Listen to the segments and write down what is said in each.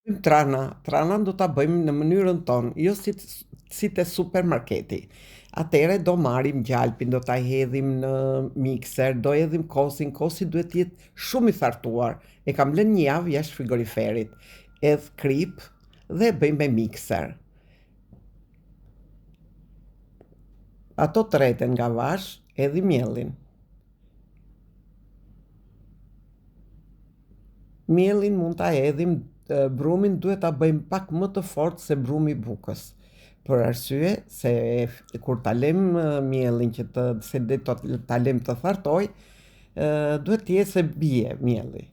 Trana do ta bëjmë në mënyrën tonë, jo si te supermarketi. Atëre do marrim gjalpin, do ta hedhim në mikser, do hedhim kosin, kosi duhet jetë shumë i thartuar. E kam lënë një javë jashtë frigoriferit. Edh krip dhe bëjmë me mikser. Ato treten nga vash, hedhim miellin. Miellin mund ta hedhim, brumin duhet ta bëjmë pak më të fortë se brumi i bukës. Për arsye se kur ta lëm miellin që ta lëm të thartoj, duhet të jetë se bie mielli.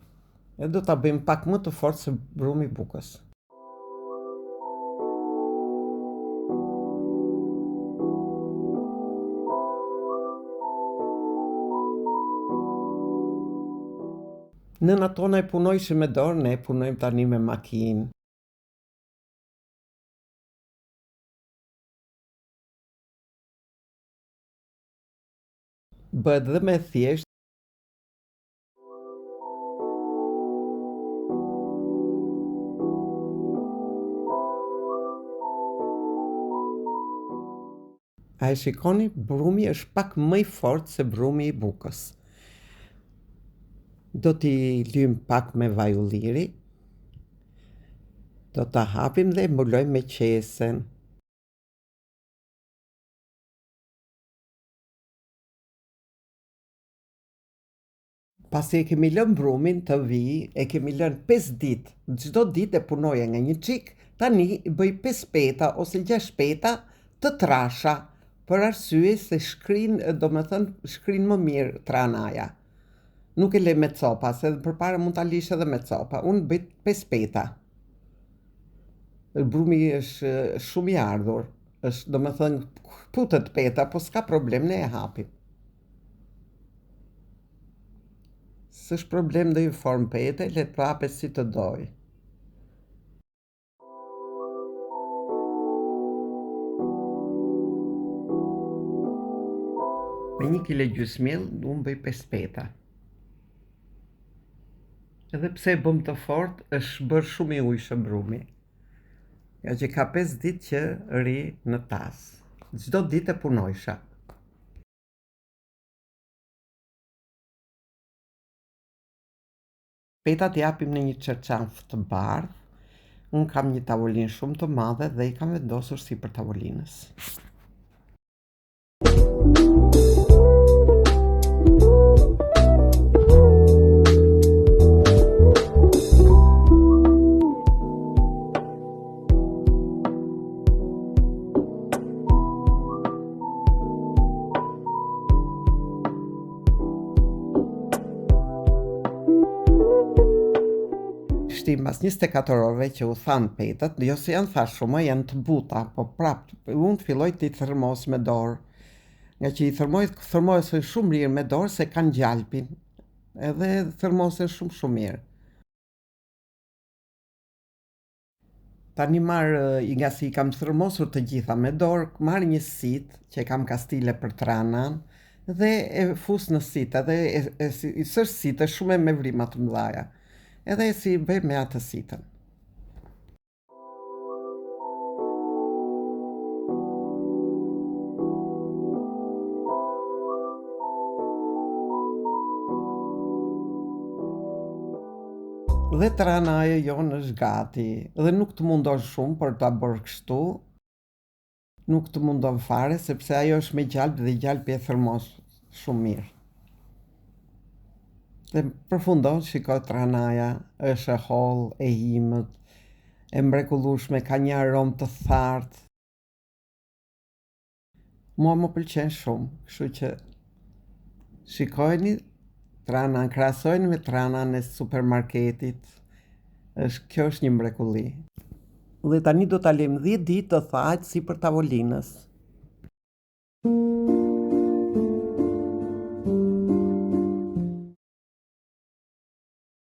E do ta bëjmë pak më të fortë se brumi i bukës. Nëna tona e punojshin me dorë, ne punojmë tani me makinë. Bëhet dhe me thjesht. A e shikoni, brumi është pak më i fortë se brumi i bukës. Do t'i lym pak me vaj ulliri. Do ta hapim dhe mbulojmë me qesen. Pasi e kemi lënë brumin të vijë, e kemi lënë 5 ditë. Çdo ditë e punoja nga një çik, tani bëj 5 peta ose 6 peta të trasha, për arsye se shkrin më mirë tranaja. Nuk e le me copa, se përpara mund ta lish edhe me copa. Unë bëj 5 peta. Brumi është shumë i ardhur. Putet peta, po s'ka problem, ne e hapim. S'është problem dhe i formë pete, le të hapet si të doj. Me 1 kg gjysmë miell, unë bëj 5 peta. Edhe pse e bëm të fort, është bërë shumë i ujshëm brumi. Ja që ka 5 ditë që ri në tas. Çdo ditë e punojsha. Petat i japim në një çerçaf të bardhë. Unë kam një tavolinë shumë të madhe dhe i kam vendosur sipër tavolinës. Shtim pas 24 orëve që u than petat, jo se janë thash shumë, janë të buta, po prapë, unë filloj t'i thërmos me dorë. Nga që i thërmosen shumë mirë me dorë se kanë gjalpin, edhe thërmosen shumë mirë. Tani nga si i kam thërmosur të gjitha me dorë, marr një sitë që kam kastile për tranan, dhe e fus në sitë, edhe s'është sitë, shumë me vrima të mëdhaja. Edhe si bëj me atë sitën. Dhe tranaja jonë është gati, dhe nuk të mundon shumë për ta bërë kështu. Nuk të mundon fare, sepse ajo është me gjalp dhe gjalpi e thërmos shumë mirë. Dhe përfundon, shiko tranaja, është e hollë, e imët, e mrekullueshme, ka një aromë të thartë. Mua më pëlqen shumë, kështu që shikojeni tranan, krahasojeni me tranan e supermarketit. Kjo është një mrekulli. Dhe tani do ta lëm 10 ditë të thajë sipër tavolinës.